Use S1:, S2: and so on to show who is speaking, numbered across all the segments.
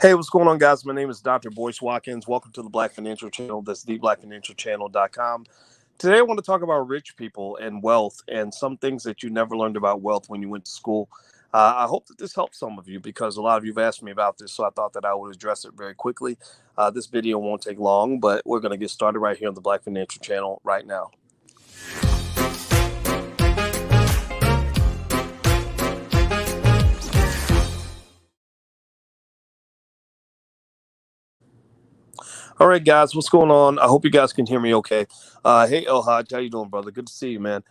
S1: Hey, what's going on, guys? My name is Dr. Boyce Watkins. Welcome to the Black Financial Channel. That's theblackfinancialchannel.com. Today, I want to talk about rich people and wealth and some things that you never learned about wealth when you went to school. I hope that this helps some of you because a lot of you have asked me about this, so I thought that I would address it very quickly. This video won't take long, but we're going to get started right here on the Black Financial Channel right now. All right, guys, what's going on? I hope you guys can hear me okay. Hey, El Haj, how you doing, brother? Good to see you, man.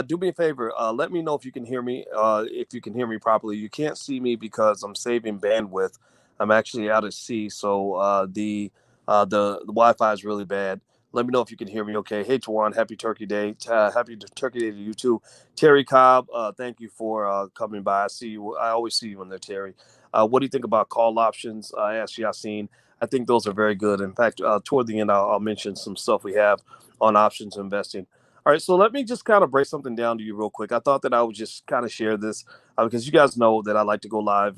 S1: Do me a favor. Let me know if you can hear me. If you can hear me properly, you can't see me because I'm saving bandwidth. I'm actually out at sea, so the Wi-Fi is really bad. Let me know if you can hear me okay. Hey, Tawan, happy Turkey Day. Happy Turkey Day to you too. Terry Cobb, thank you for coming by. I see you. I always see you in there, Terry. What do you think about call options? I asked Yassine. I think those are very good. In fact, toward the end, I'll mention some stuff we have on options investing. All right, so let me just kind of break something down to you real quick. I thought that I would just kind of share this because you guys know that I like to go live,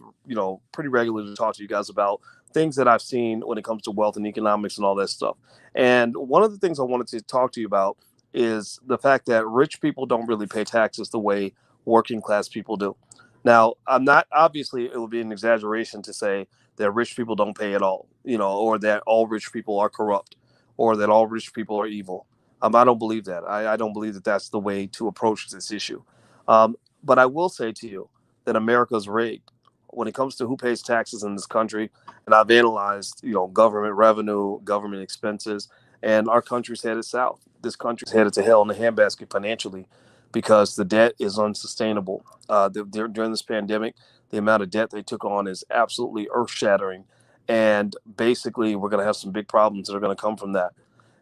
S1: pretty regularly to talk to you guys about things that I've seen when it comes to wealth and economics and all that stuff. And one of the things I wanted to talk to you about is the fact that rich people don't really pay taxes the way working class people do. Now, I'm not, obviously, it would be an exaggeration to say that rich people don't pay at all, or that all rich people are corrupt, or that all rich people are evil. I don't believe that. I don't believe that that's the way to approach this issue. But I will say to you that America's rigged when it comes to who pays taxes in this country. And I've analyzed, government revenue, government expenses, and our country's headed south. This country's headed to hell in a handbasket financially because the debt is unsustainable. During this pandemic, the amount of debt they took on is absolutely earth shattering. And basically, we're going to have some big problems that are going to come from that.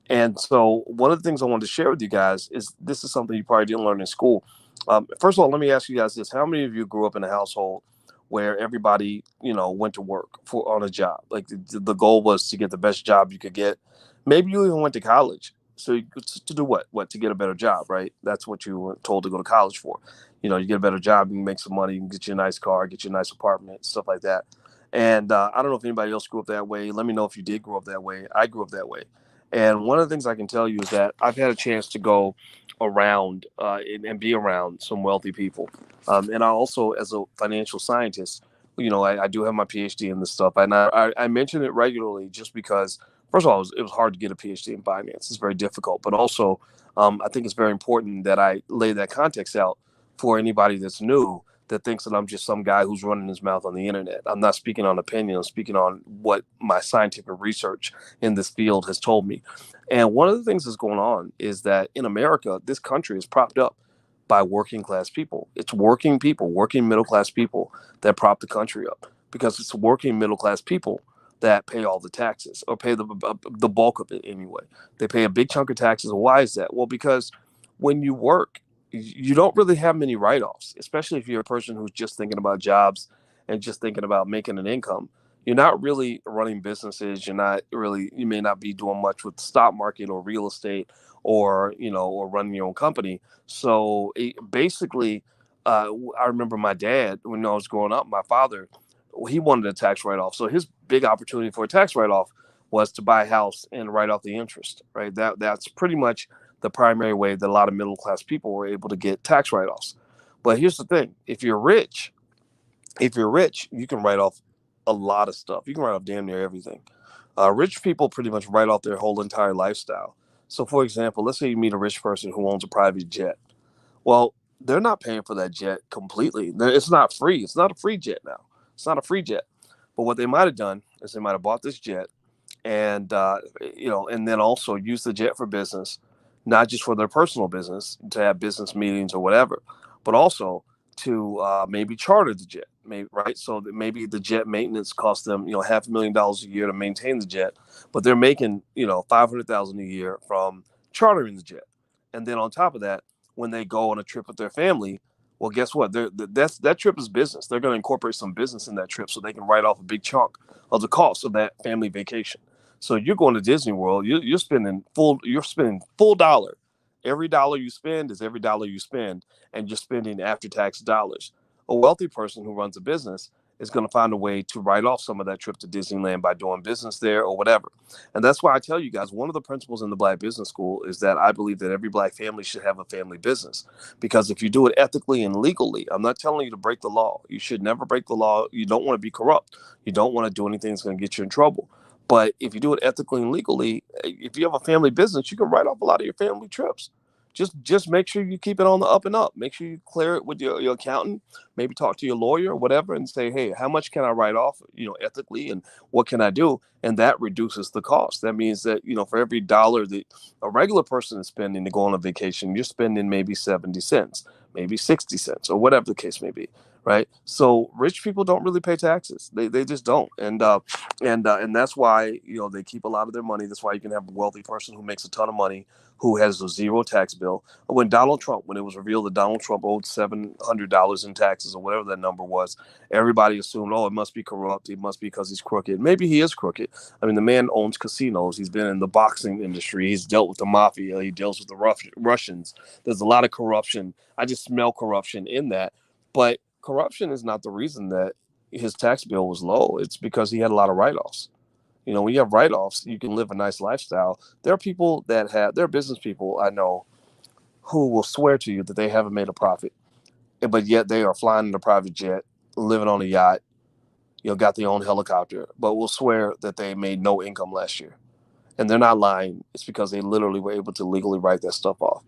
S1: And so, one of the things I wanted to share with you guys is this is something you probably didn't learn in school. First of all, let me ask you guys this. How many of you grew up in a household where everybody, went to work on a job? Like the goal was to get the best job you could get. Maybe you even went to college. So to do what? What, to get a better job, right? That's what you were told to go to college for. You get a better job, you can make some money, you can get you a nice car, get you a nice apartment, stuff like that. And I don't know if anybody else grew up that way. Let me know if you did grow up that way. I grew up that way. And one of the things I can tell you is that I've had a chance to go around and be around some wealthy people. And I also, as a financial scientist, I do have my PhD in this stuff. And I mention it regularly just because, first of all, it was hard to get a PhD in finance. It's very difficult. But also, I think it's very important that I lay that context out for anybody that's new that thinks that I'm just some guy who's running his mouth on the internet. I'm not speaking on opinion. I'm speaking on what my scientific research in this field has told me. And one of the things that's going on is that in America, this country is propped up by working class people. It's working people, working middle class people that prop the country up because it's working middle class people that pay all the taxes or pay the bulk of it anyway. They pay a big chunk of taxes. Why is that? Well, because when you work, you don't really have many write-offs, especially if you're a person who's just thinking about jobs and just thinking about making an income. You're not really running businesses. You may not be doing much with the stock market or real estate or running your own company. So basically, I remember my dad, when I was growing up, my father, he wanted a tax write-off. So his big opportunity for a tax write-off was to buy a house and write off the interest, right? That's pretty much the primary way that a lot of middle class people were able to get tax write-offs. But here's the thing: if you're rich, you can write off a lot of stuff. You can write off damn near everything. Rich people pretty much write off their whole entire lifestyle. So, for example, let's say you meet a rich person who owns a private jet. Well, they're not paying for that jet completely. It's not free. It's not a free jet now. It's not a free jet. But what they might have done is they might have bought this jet and then also use the jet for business, not just for their personal business to have business meetings or whatever, but also to maybe charter the jet, maybe, right? So that maybe the jet maintenance costs them, $500,000 a year to maintain the jet, but they're making, 500,000 a year from chartering the jet. And then on top of that, when they go on a trip with their family, well, guess what? That trip is business. They're going to incorporate some business in that trip so they can write off a big chunk of the cost of that family vacation. So you're going to Disney World. You're spending full. You're spending full dollar. Every dollar you spend is every dollar you spend, and you're spending after tax dollars. A wealthy person who runs a business is going to find a way to write off some of that trip to Disneyland by doing business there or whatever. And that's why I tell you guys, one of the principles in the Black Business School is that I believe that every Black family should have a family business. Because if you do it ethically and legally, I'm not telling you to break the law. You should never break the law. You don't want to be corrupt. You don't want to do anything that's going to get you in trouble. But if you do it ethically and legally, if you have a family business, you can write off a lot of your family trips. Just make sure you keep it on the up and up. Make sure you clear it with your accountant. Maybe talk to your lawyer or whatever and say, hey, how much can I write off, ethically, and what can I do? And that reduces the cost. That means that, for every dollar that a regular person is spending to go on a vacation, you're spending maybe 70 cents, maybe 60 cents, or whatever the case may be. Right. So rich people don't really pay taxes. They just don't. And that's why, they keep a lot of their money. That's why you can have a wealthy person who makes a ton of money, who has a zero tax bill. When it was revealed that Donald Trump owed $700 in taxes or whatever that number was, everybody assumed, oh, it must be corrupt. It must be because he's crooked. Maybe he is crooked. I mean, the man owns casinos. He's been in the boxing industry. He's dealt with the mafia. He deals with the Russians. There's a lot of corruption. I just smell corruption in that. But corruption is not the reason that his tax bill was low. It's because he had a lot of write-offs. When you have write-offs, you can live a nice lifestyle. There are business people I know who will swear to you that they haven't made a profit, but yet they are flying in a private jet, living on a yacht, got their own helicopter, but will swear that they made no income last year. And they're not lying. It's because they literally were able to legally write that stuff off.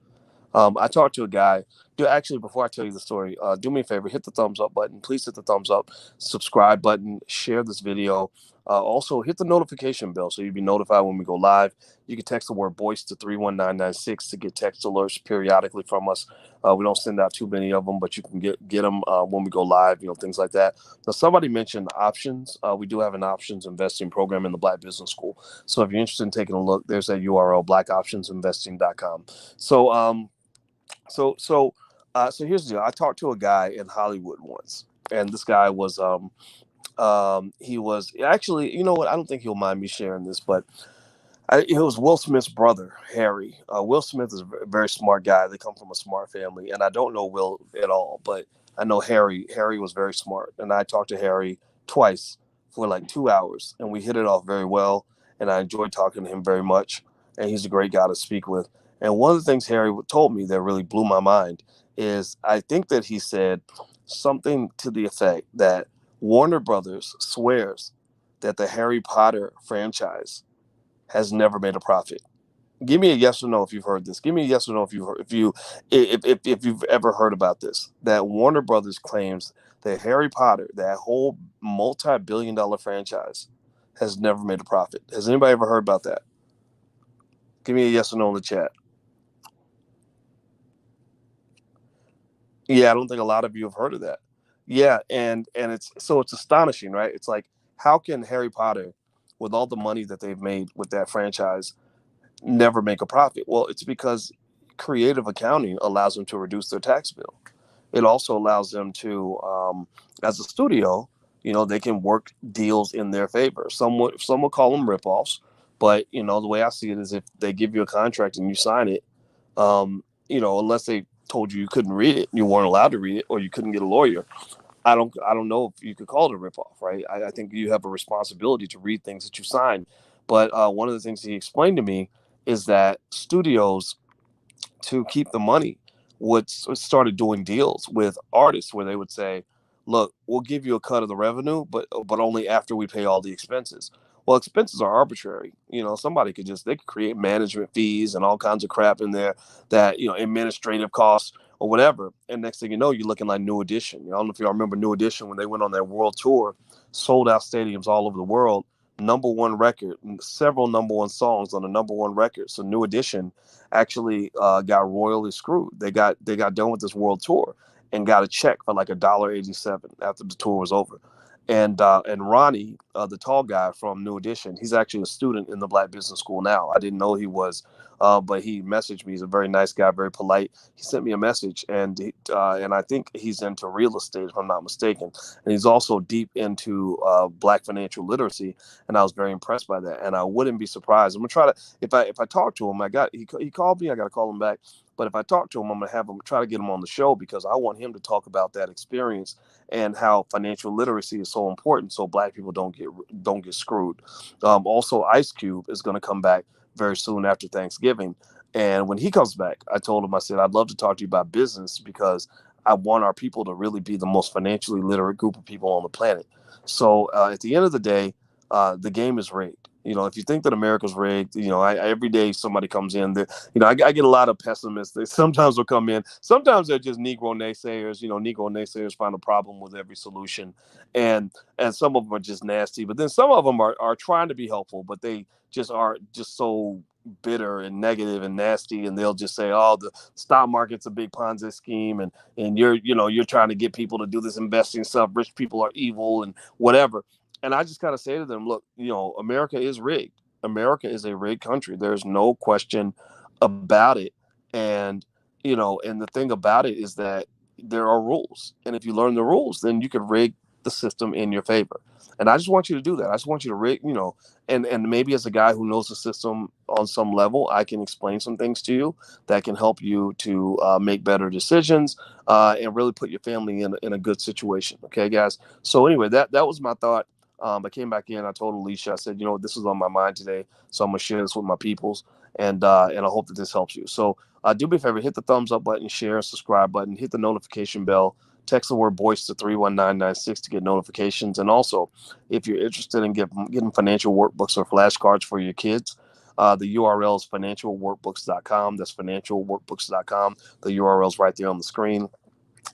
S1: I talked to a guy. Actually, before I tell you the story, do me a favor, hit the thumbs up button. Please hit the thumbs up, subscribe button, share this video. Also, hit the notification bell so you'll be notified when we go live. You can text the word "voice" to 31996 to get text alerts periodically from us. We don't send out too many of them, but you can get them when we go live, things like that. Now, somebody mentioned options. We do have an options investing program in the Black Business School. So if you're interested in taking a look, there's that URL, blackoptionsinvesting.com. So here's the deal. I talked to a guy in Hollywood once, and this guy was he was actually, you know what? I don't think he'll mind me sharing this, but it was Will Smith's brother, Harry. Will Smith is a very smart guy. They come from a smart family, and I don't know Will at all, but I know Harry. Harry was very smart, and I talked to Harry twice for like 2 hours, and we hit it off very well, and I enjoyed talking to him very much, and he's a great guy to speak with. And one of the things Harry told me that really blew my mind is I think that he said something to the effect that Warner Brothers swears that the Harry Potter franchise has never made a profit. Give me a yes or no if you've heard this. Give me a yes or no if you've ever heard about this. That Warner Brothers claims that Harry Potter, that whole multi-billion-dollar franchise, has never made a profit. Has anybody ever heard about that? Give me a yes or no in the chat. Yeah, I don't think a lot of you have heard of that. Yeah, and it's astonishing, right? It's like, how can Harry Potter, with all the money that they've made with that franchise, never make a profit? Well, it's because creative accounting allows them to reduce their tax bill. It also allows them to, as a studio, they can work deals in their favor. Some would call them ripoffs, but the way I see it is if they give you a contract and you sign it, unless they told you couldn't read it, you weren't allowed to read it, or you couldn't get a lawyer. I don't know if you could call it a ripoff, right? I think you have a responsibility to read things that you sign. But one of the things he explained to me is that studios, to keep the money, started doing deals with artists where they would say, look, we'll give you a cut of the revenue, but only after we pay all the expenses. Well, expenses are arbitrary. Somebody they could create management fees and all kinds of crap in there, that, administrative costs or whatever. And next thing you know, you're looking like New Edition. I don't know if y'all remember New Edition when they went on their world tour, sold out stadiums all over the world, number one record, several number one songs on the number one record. So New Edition actually got royally screwed. They got done with this world tour and got a check for like $1.87 after the tour was over. And Ronnie, the tall guy from New Edition, he's actually a student in the Black Business School now. I didn't know he was, but he messaged me. He's a very nice guy, very polite. He sent me a message, and I think he's into real estate, if I'm not mistaken. And he's also deep into Black financial literacy, and I was very impressed by that. And I wouldn't be surprised. I'm gonna try to, if I talk to him, he called me. I got to call him back. But if I talk to him, I'm going to have him try to get him on the show because I want him to talk about that experience and how financial literacy is so important so black people don't get screwed. Also, Ice Cube is going to come back very soon after Thanksgiving. And when he comes back, I told him, I said, I'd love to talk to you about business because I want our people to really be the most financially literate group of people on the planet. So at the end of the day, the game is rigged. If you think that America's rigged, every day somebody comes in that, I get a lot of pessimists. They sometimes will come in. Sometimes they're just Negro naysayers. Negro naysayers find a problem with every solution. And some of them are just nasty. But then some of them are trying to be helpful, but they just are just so bitter and negative and nasty. And they'll just say, oh, the stock market's a big Ponzi scheme. And you're trying to get people to do this investing stuff. Rich people are evil and whatever. And I just kind of say to them, look, America is rigged. America is a rigged country. There's no question about it. And the thing about it is that there are rules. And if you learn the rules, then you can rig the system in your favor. And I just want you to do that. I just want you to rig, and maybe as a guy who knows the system on some level, I can explain some things to you that can help you to make better decisions and really put your family in a good situation. Okay, guys. So anyway, that was my thought. I came back in. I told Alicia, I said, this is on my mind today, so I'm gonna share this with my peoples, and I hope that this helps you. So do me a favor, hit the thumbs up button, share, subscribe button, hit the notification bell. Text the word BOYCE to 31996 to get notifications. And also, if you're interested in getting financial workbooks or flashcards for your kids, the URL is financialworkbooks.com. That's financialworkbooks.com. The URL is right there on the screen.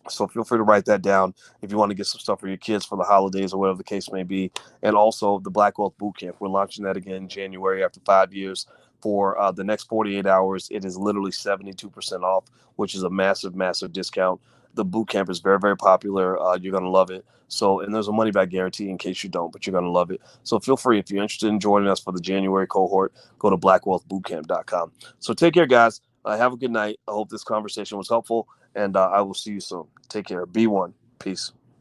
S1: So feel free to write that down if you want to get some stuff for your kids for the holidays or whatever the case may be. And also the Black Wealth Bootcamp. We're launching that again in January after 5 years. For the next 48 hours, it is literally 72% off, which is a massive, massive discount. The bootcamp is very, very popular. You're going to love it. So, and there's a money back guarantee in case you don't, but you're going to love it. So feel free, if you're interested in joining us for the January cohort, go to blackwealthbootcamp.com. So take care, guys. Have a good night. I hope this conversation was helpful, and I will see you soon. Take care. Be one. Peace.